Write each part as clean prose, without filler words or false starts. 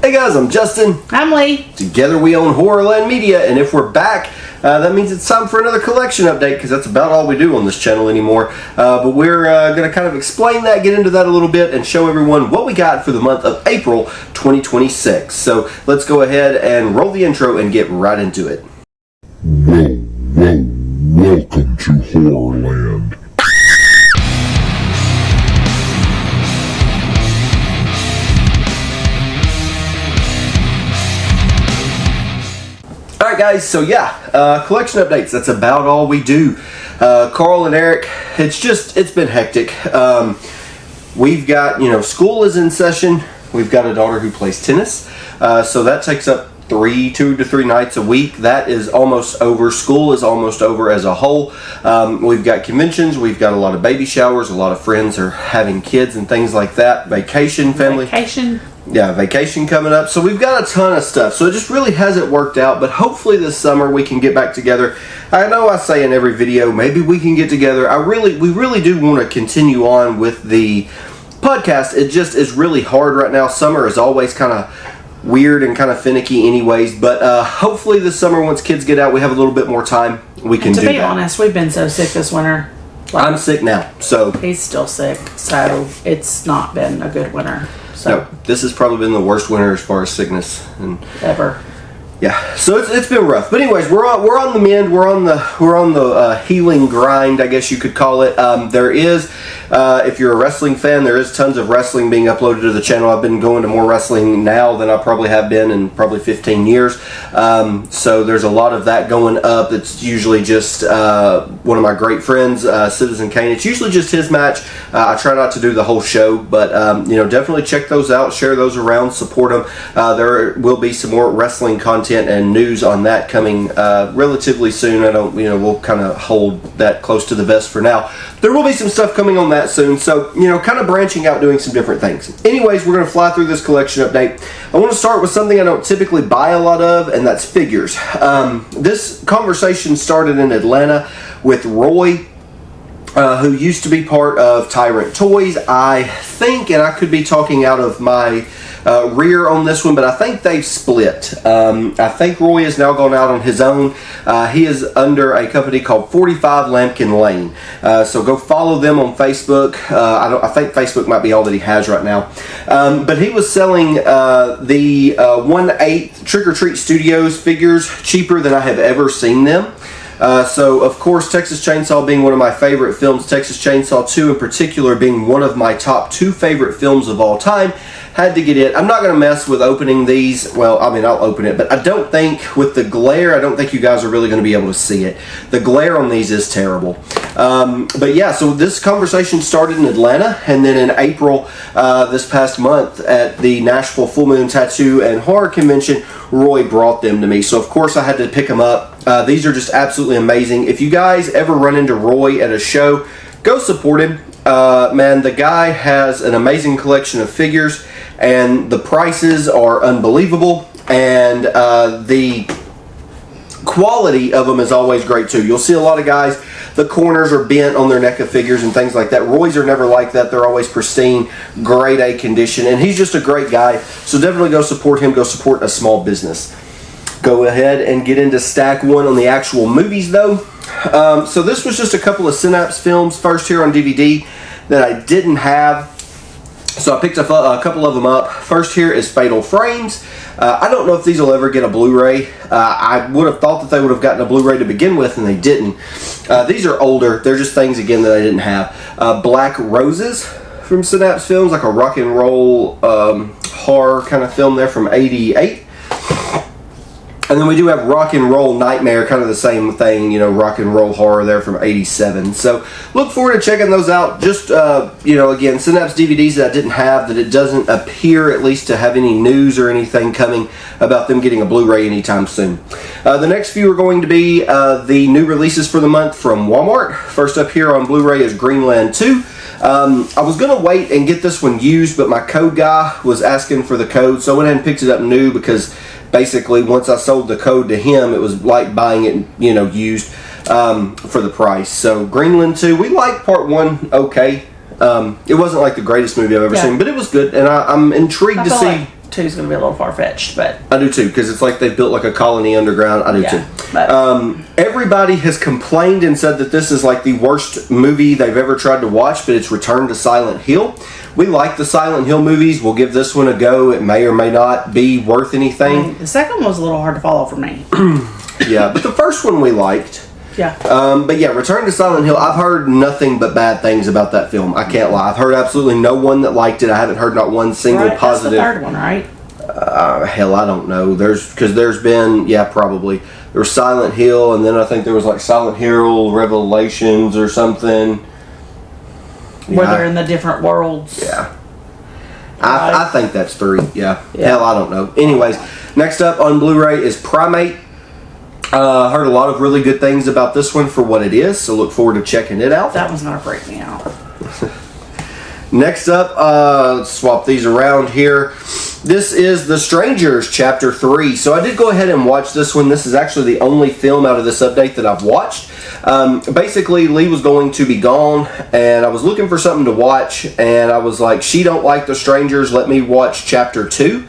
Hey guys, I'm Justin. I'm Leigh. Together we own Horrorland Media, and if we're back, that means it's time for another collection update, because that's about all we do on this channel anymore. But we're going to kind of explain that, get into that a little bit, and show everyone what we got for the month of April 2026. So let's go ahead and roll the intro and get right into it. Welcome to Horrorland. Alright guys, so collection updates, that's about all we do. Carl and Eric, it's been hectic. We've got, school is in session. We've got a daughter who plays tennis, so that takes up 2 to 3 nights a week. That is almost over. School is almost over as a whole. We've got conventions, we've got a lot of baby showers, a lot of friends are having kids and things like that. Vacation coming up. So we've got a ton of stuff. So it just really hasn't worked out, but hopefully this summer we can get back together. I know I say in every video, maybe we can get together. We really do want to continue on with the podcast. It just is really hard right now. Summer is always kind of weird and kind of finicky anyways, but hopefully this summer, once kids get out, we have a little bit more time, we can do that. To be honest, we've been so sick this winter. I'm sick now, so he's still sick, so it's not been a good winter. So no, this has probably been the worst winter as far as sickness and ever. Yeah, so it's been rough. But anyways, we're on the mend. We're on the healing grind, I guess you could call it. There is, if you're a wrestling fan, there is tons of wrestling being uploaded to the channel. I've been going to more wrestling now than I probably have been in probably 15 years. So there's a lot of that going up. It's usually just one of my great friends, Citizen Kane. It's usually just his match. I try not to do the whole show, but definitely check those out, share those around, support them. There will be some more wrestling content and news on that coming relatively soon. We'll kind of hold that close to the vest for now. There will be some stuff coming on that soon, so kind of branching out, doing some different things. Anyways, we're going to fly through this collection update. I want to start with something I don't typically buy a lot of, and that's figures. This conversation started in Atlanta with Roy, who used to be part of Tyrant Toys. I think, and I could be talking out of my rear on this one, but I think they've split. I think Roy has now gone out on his own. He is under a company called 45 Lampkin Lane. So go follow them on Facebook. I think Facebook might be all that he has right now. But he was selling the 1/8 Trick or Treat Studios figures cheaper than I have ever seen them. So, of course, Texas Chainsaw being one of my favorite films, Texas Chainsaw 2 in particular being one of my top 2 favorite films of all time, had to get it. I'm not going to mess with opening these. Well, I'll open it, but I don't think, with the glare, I don't think you guys are really going to be able to see it. The glare on these is terrible. But yeah, so this conversation started in Atlanta, and then in April this past month at the Nashville Full Moon Tattoo and Horror Convention, Roy brought them to me. So, of course, I had to pick them up. These are just absolutely amazing. If you guys ever run into Roy at a show, go support him. Man, the guy has an amazing collection of figures, and the prices are unbelievable, and the quality of them is always great too. You'll see a lot of guys, the corners are bent on their neck of figures and things like that. Roy's are never like that. They're always pristine, grade A condition, and he's just a great guy. So definitely go support him. Go support a small business. Go ahead and get into stack 1 on the actual movies though. So this was just a couple of Synapse films first here on DVD that I didn't have. So I picked a couple of them up. First here is Fatal Frames. I don't know if these will ever get a Blu-ray. I would have thought that they would have gotten a Blu-ray to begin with, and they didn't. These are older. They're just things, again, that I didn't have. Black Roses from Synapse Films, like a rock and roll horror kind of film there from '88. And then we do have Rock and Roll Nightmare, kind of the same thing, rock and roll horror there from '87. So look forward to checking those out. Just, again, Synapse DVDs that I didn't have, that it doesn't appear at least to have any news or anything coming about them getting a Blu-ray anytime soon. The next few are going to be the new releases for the month from Walmart. First up here on Blu-ray is Greenland 2. I was going to wait and get this one used, but my code guy was asking for the code, so I went ahead and picked it up new, because basically once I sold the code to him, it was like buying it, used for the price. So Greenland 2, we liked part 1 okay. It wasn't like the greatest movie I've ever seen, but it was good, and I'm intrigued to see 2 is going to be a little far-fetched, but... I do too, because it's like they built like a colony underground. I do too. But, everybody has complained and said that this is like the worst movie they've ever tried to watch, but it's Return to Silent Hill. We like the Silent Hill movies. We'll give this one a go. It may or may not be worth anything. the second one was a little hard to follow for me. Yeah, but the first one we liked. Yeah. But yeah, Return to Silent Hill, I've heard nothing but bad things about that film. I can't lie. I've heard absolutely no one that liked it. I haven't heard not one single Right, positive. That's the third one, right? Hell, I don't know. There's been, yeah, probably. There was Silent Hill, and then I think there was like Silent Hill Revelations or something. Where Yeah. they're in the different worlds. Yeah. Right. I think that's 3. Yeah. Yeah. Hell, I don't know. Anyways, next up on Blu-ray is Primate. Heard a lot of really good things about this one for what it is, so look forward to checking it out. That one's going to freak me out. Next up, let's swap these around here. This is The Strangers, Chapter 3. So I did go ahead and watch this one. This is actually the only film out of this update that I've watched. Basically, Leigh was going to be gone, and I was looking for something to watch, and I was like, she don't like The Strangers, let me watch Chapter 2.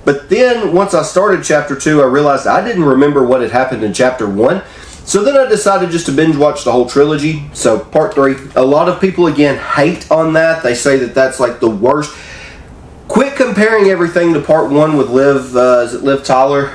But then, once I started Chapter 2, I realized I didn't remember what had happened in Chapter 1. So then I decided just to binge watch the whole trilogy. So part 3, a lot of people again hate on that. They say that that's like the worst. Quit comparing everything to part 1 with Liv. Is it Liv Tyler?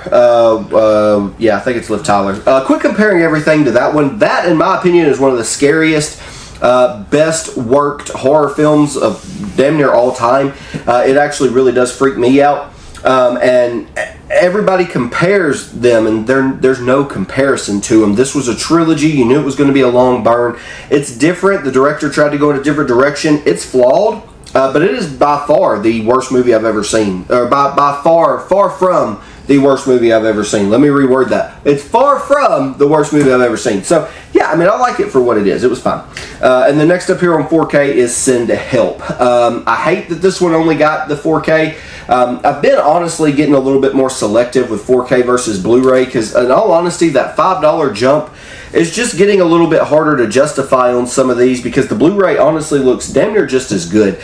Yeah, I think it's Liv Tyler. Quit comparing everything to that one. That, in my opinion, is one of the scariest, best worked horror films of damn near all time. It actually really does freak me out. And everybody compares them, and there's no comparison to them. This was a trilogy. You knew it was going to be a long burn. It's different. The director tried to go in a different direction. It's flawed, but it is by far the worst movie I've ever seen. Or by far from the worst movie I've ever seen. Let me reword that. It's far from the worst movie I've ever seen. So, yeah, I mean, I like it for what it is. It was fine. And the next up here on 4K is Send Help. I hate that this one only got the 4K. I've been honestly getting a little bit more selective with 4K versus Blu-ray because, in all honesty, that $5 jump is just getting a little bit harder to justify on some of these because the Blu-ray honestly looks damn near just as good.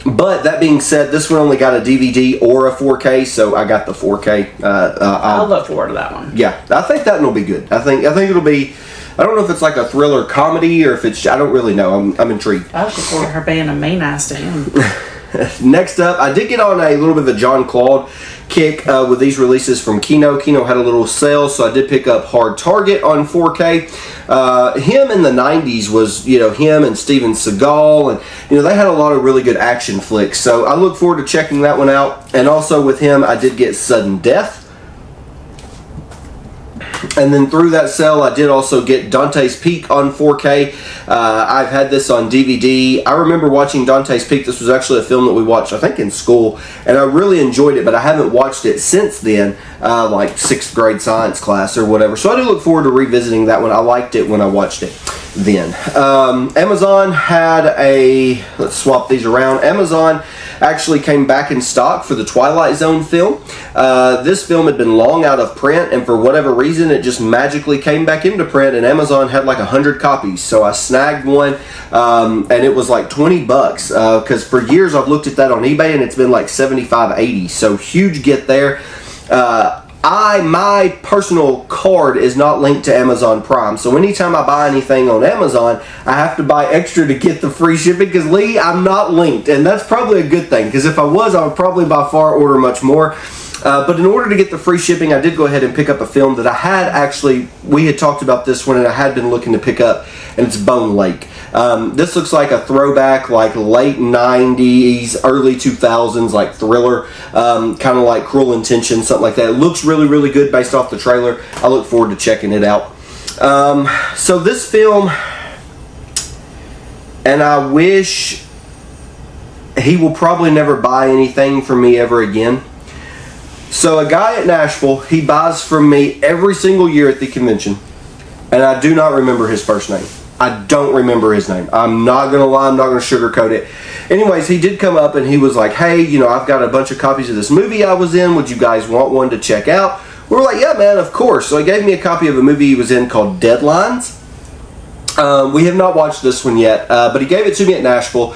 But that being said, this one only got a DVD or a 4K, so I got the 4K. I'll look forward to that one. Yeah, I think that one will be good. I think it'll be. I don't know if it's like a thriller comedy or if it's. I don't really know. I'm intrigued. I was looking forward to her being a mean ass to him. Next up, I did get on a little bit of a John Claude kick with these releases from Kino. Kino had a little sale, so I did pick up Hard Target on 4K. Him in the 90s was, him and Steven Seagal, and, they had a lot of really good action flicks. So I look forward to checking that one out. And also with him, I did get Sudden Death. And then through that sale, I did also get Dante's Peak on 4K. I've had this on DVD. I remember watching Dante's Peak. This was actually a film that we watched, I think, in school. And I really enjoyed it, but I haven't watched it since then, like 6th grade science class or whatever. So I do look forward to revisiting that one. I liked it when I watched it then. Amazon had a... Let's swap these around. Amazon actually came back in stock for the Twilight Zone film. This film had been long out of print, and for whatever reason, it just magically came back into print, and Amazon had like 100 copies. So I snagged one, and it was like $20, because for years I've looked at that on eBay, and it's been like $75, $80. So huge get there. My personal card is not linked to Amazon Prime, so anytime I buy anything on Amazon, I have to buy extra to get the free shipping, because Leigh, I'm not linked, and that's probably a good thing, because if I was, I would probably by far order much more. But in order to get the free shipping, I did go ahead and pick up a film that I had actually, we had talked about this one, and I had been looking to pick up, and it's Bone Lake. This looks like a throwback, like late 90s, early 2000s, like thriller, kind of like Cruel Intentions, something like that. It looks really, really good based off the trailer. I look forward to checking it out. So this film, and I wish he will probably never buy anything from me ever again. So a guy at Nashville, he buys from me every single year at the convention, and I do not remember his first name. I don't remember his name. I'm not going to lie. I'm not going to sugarcoat it. Anyways, he did come up and he was like, hey, I've got a bunch of copies of this movie I was in. Would you guys want one to check out? We were like, yeah, man, of course. So he gave me a copy of a movie he was in called Deadlines. We have not watched this one yet, but he gave it to me at Nashville.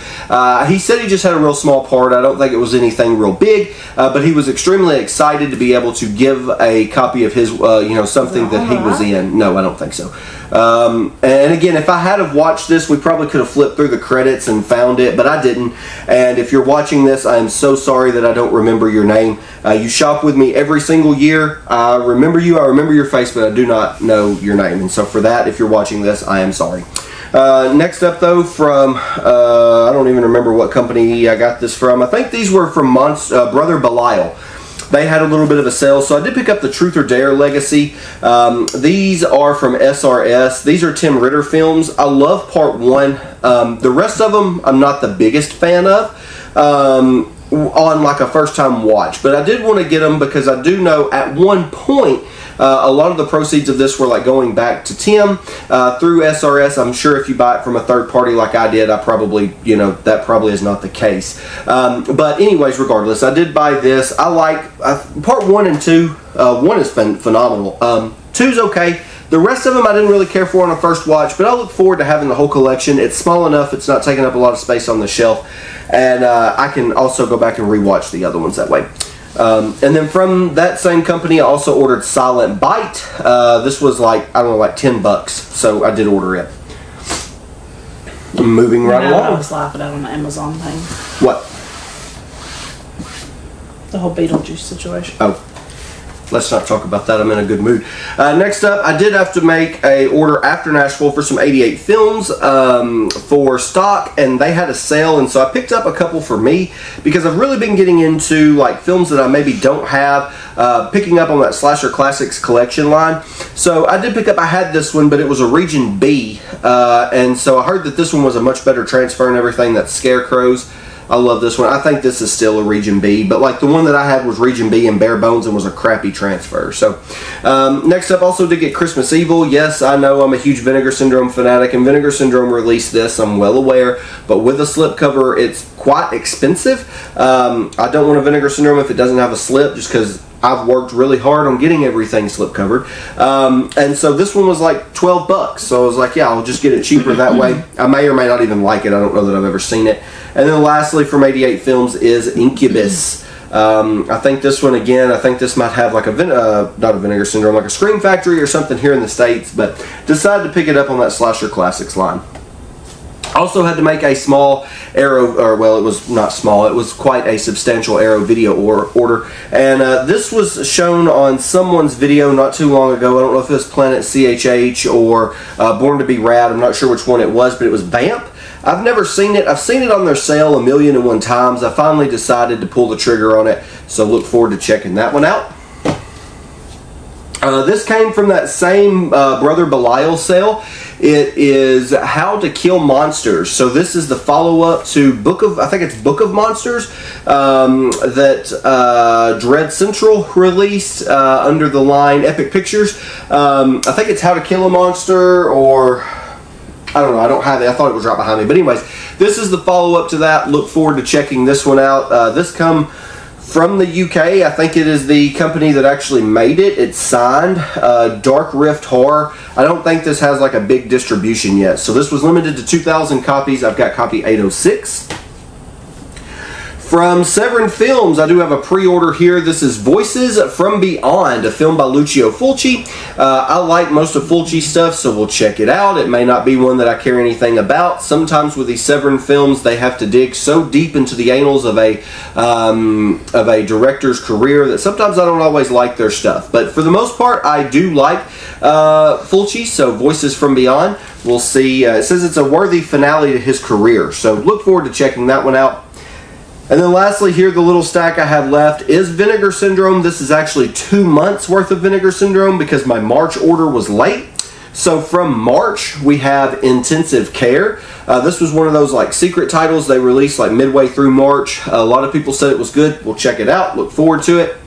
He said he just had a real small part. I don't think it was anything real big, but he was extremely excited to be able to give a copy of his, something that he was in. No, I don't think so. And again, if I had have watched this, we probably could have flipped through the credits and found it, but I didn't. And if you're watching this, I am so sorry that I don't remember your name. You shop with me every single year. I remember you. I remember your face, but I do not know your name. And so for that, if you're watching this, I am sorry. Next up, though, from I don't even remember what company I got this from. I think these were from Brother Belial. They had a little bit of a sale, so I did pick up the Truth or Dare Legacy. These are from SRS. These are Tim Ritter films. I love part one. The rest of them, I'm not the biggest fan of on like a first-time watch. But I did want to get them because I do know at one point a lot of the proceeds of this were like going back to Tim through SRS. I'm sure if you buy it from a third party like I did, I probably, that probably is not the case. But anyways, regardless, I did buy this. I like part 1 and 2. 1 is phenomenal. 2's okay. The rest of them I didn't really care for on a first watch, but I look forward to having the whole collection. It's small enough, it's not taking up a lot of space on the shelf, and I can also go back and rewatch the other ones that way. And then from that same company, I also ordered Silent Bite. This was like $10, so I did order it. Moving right along. I was laughing at on the Amazon thing. What? The whole Beetlejuice situation. Oh. Let's not talk about that. I'm in a good mood. Next up, I did have to make a order after Nashville for some 88 films for stock, and they had a sale, and so I picked up a couple for me because I've really been getting into like films that I maybe don't have, picking up on that Slasher Classics collection line. So I did pick up, I had this one, but it was a Region B, and so I heard that this one was a much better transfer and everything. That's Scarecrows. I love this one. I think this is still a Region B, but like the one that I had was Region B and bare bones and was a crappy transfer. So next up, also did get Christmas Evil. Yes, I know I'm a huge Vinegar Syndrome fanatic, and Vinegar Syndrome released this, I'm well aware, but with a slipcover, it's quite expensive. I don't want a Vinegar Syndrome if it doesn't have a slip, just because I've worked really hard on getting everything slip covered, and so this one was like $12, so I was like, yeah, I'll just get it cheaper that way. I may or may not even like it. I don't know that I've ever seen it. And then lastly from 88 Films is Incubus. I think this one, again, I think this might have like not a Vinegar Syndrome, like a Scream Factory or something here in the States, but decided to pick it up on that Slasher Classics line. Also had to make a small Arrow, or well, it was not small, it was quite a substantial Arrow video order. And this was shown on someone's video not too long ago. I don't know if it was Planet CHH or Born to be Rad. I'm not sure which one it was, but it was Vamp. I've never seen it. I've seen it on their sale 1,000,001 times. I finally decided to pull the trigger on it, so look forward to checking that one out. This came from that same Brother Belial sale. It is How to Kill Monsters. So this is the follow-up to Book of Monsters that Dread Central released under the line Epic Pictures. I think it's How to Kill a Monster, or I don't know. I don't have it. I thought it was right behind me. But anyways, this is the follow-up to that. Look forward to checking this one out. This come from the UK. I think it is the company that actually made it. It's signed Dark Rift Horror. I don't think this has like a big distribution yet. So this was limited to 2,000 copies. I've got copy 806. From Severin Films, I do have a pre-order here. This is Voices from Beyond, a film by Lucio Fulci. I like most of Fulci's stuff, so we'll check it out. It may not be one that I care anything about. Sometimes with these Severin films, they have to dig so deep into the annals of a director's career that sometimes I don't always like their stuff. But for the most part, I do like Fulci, so Voices from Beyond. We'll see. It says it's a worthy finale to his career, so look forward to checking that one out. And then lastly here, the little stack I have left is Vinegar Syndrome. This is actually 2 months worth of Vinegar Syndrome because my March order was late. So from March, we have Intensive Care. This was one of those like secret titles they released like midway through March. A lot of people said it was good. We'll check it out. Look forward to it.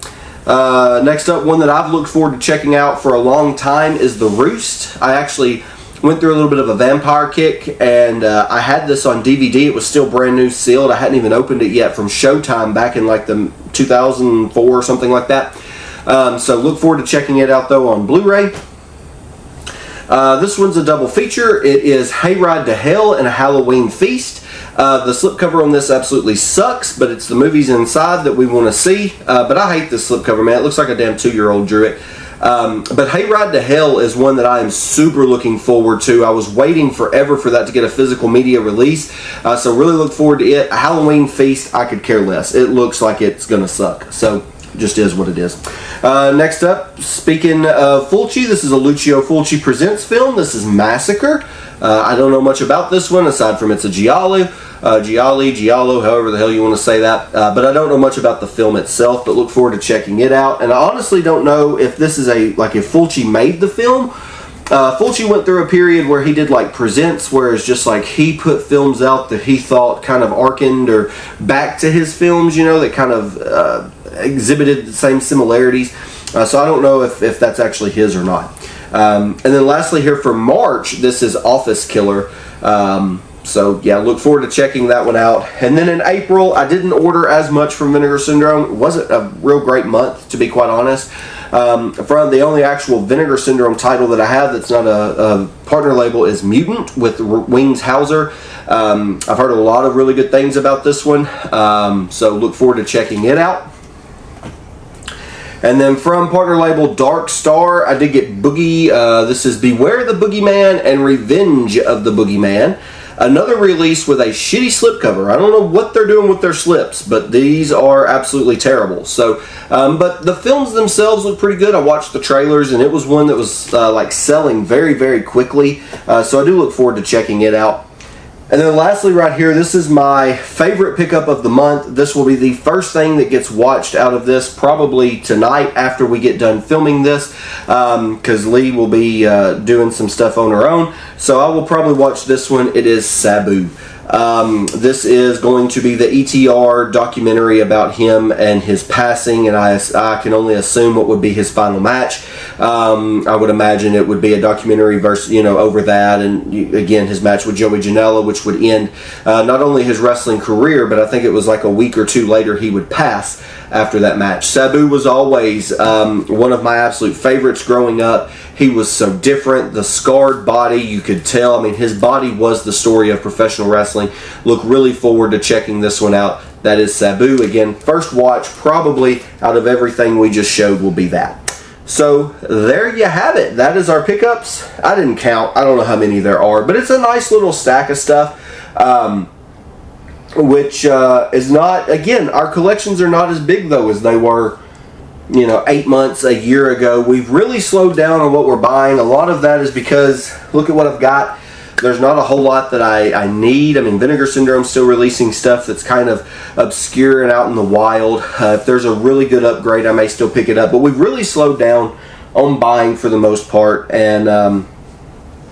Next up, one that I've looked forward to checking out for a long time is The Roost. I actually went through a little bit of a vampire kick, and I had this on DVD. It was still brand new, sealed. I hadn't even opened it yet from Showtime back in like the 2004 or something like that. So look forward to checking it out though on Blu-ray. This one's a double feature. It is Hayride to Hell and a Halloween Feast. The slipcover on this absolutely sucks, but it's the movies inside that we want to see. But I hate this slipcover, man. It looks like a damn 2-year-old drew it. But Hayride to Hell is one that I am super looking forward to. I was waiting forever for that to get a physical media release, so really look forward to it. A Halloween Feast, I could care less. It looks like it's going to suck, so just is what it is. Next up, speaking of Fulci, this is a Lucio Fulci Presents film. This is Massacre. I don't know much about this one, aside from it's a Giallo, however the hell you want to say that. But I don't know much about the film itself, but look forward to checking it out. And I honestly don't know if this is if Fulci made the film. Fulci went through a period where he did like presents, where it's just like he put films out that he thought kind of arcaned or back to his films, you know, that kind of exhibited the same similarities. So I don't know if that's actually his or not. And then lastly here for March, this is Office Killer. So yeah, look forward to checking that one out. And then in April, I didn't order as much from Vinegar Syndrome. It wasn't a real great month, to be quite honest. From the only actual Vinegar Syndrome title that I have that's not a partner label is Mutant with Wings Hauser. I've heard a lot of really good things about this one, so look forward to checking it out. And then from partner label Dark Star, I did get Boogie. This is Beware the Boogeyman and Revenge of the Boogeyman. Another release with a shitty slipcover. I don't know what they're doing with their slips, but these are absolutely terrible. So, but the films themselves look pretty good. I watched the trailers, and it was one that was like selling very, very quickly. So I do look forward to checking it out. And then lastly right here, this is my favorite pickup of the month. This will be the first thing that gets watched out of this probably tonight after we get done filming this, because Leigh will be doing some stuff on her own. So I will probably watch this one. It is Sabu. This is going to be the ETR documentary about him and his passing, and I can only assume what would be his final match. I would imagine it would be a documentary over that, and again his match with Joey Janela, which would end not only his wrestling career, but I think it was like a week or two later he would pass after that match. Sabu was always one of my absolute favorites growing up. He was so different. The scarred body, you could tell. I mean, his body was the story of professional wrestling. Look really forward to checking this one out. That is Sabu. Again, first watch probably out of everything we just showed will be that. So there you have it. That is our pickups. I didn't count. I don't know how many there are, but it's a nice little stack of stuff. Which is not, again, our collections are not as big though as they were 8 months, a year ago. We've really slowed down on what we're buying. A lot of that is because, look at what I've got. There's not a whole lot that I need. I mean, Vinegar Syndrome's still releasing stuff that's kind of obscure and out in the wild. If there's a really good upgrade, I may still pick it up. But we've really slowed down on buying for the most part, and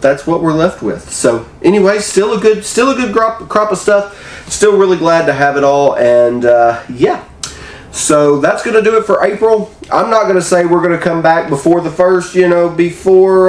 that's what we're left with. So anyway, still a good crop of stuff. Still really glad to have it all, and yeah. So that's going to do it for April. I'm not going to say we're going to come back before the first, before,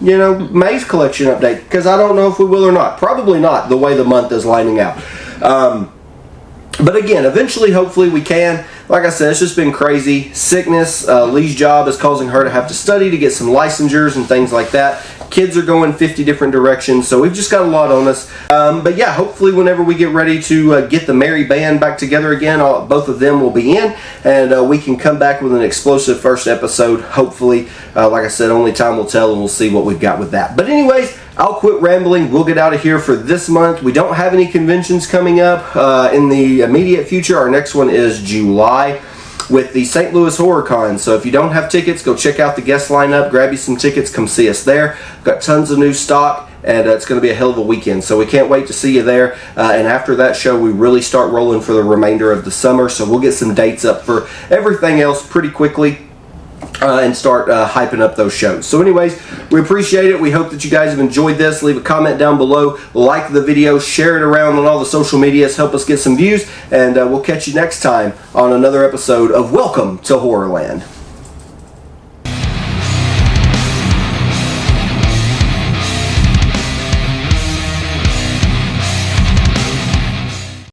May's collection update, because I don't know if we will or not. Probably not, the way the month is lining out. But again, eventually, hopefully we can. Like I said, it's just been crazy. Sickness, Leigh's job is causing her to have to study to get some licensures and things like that. Kids are going 50 different directions, so we've just got a lot on us. But yeah, hopefully whenever we get ready to get the Merry Band back together again, both of them will be in, and we can come back with an explosive first episode, hopefully. Like I said, only time will tell, and we'll see what we've got with that. But anyways, I'll quit rambling. We'll get out of here for this month. We don't have any conventions coming up in the immediate future. Our next one is July with the St. Louis Horror Con. So if you don't have tickets, go check out the guest lineup, grab you some tickets, come see us there. Got tons of new stock, and it's going to be a hell of a weekend. So we can't wait to see you there. And after that show, we really start rolling for the remainder of the summer. So we'll get some dates up for everything else pretty quickly. And start hyping up those shows. So anyways, we appreciate it. We hope that you guys have enjoyed this. Leave a comment down below. Like the video. Share it around on all the social medias. Help us get some views. And we'll catch you next time on another episode of Welcome to Horrorland.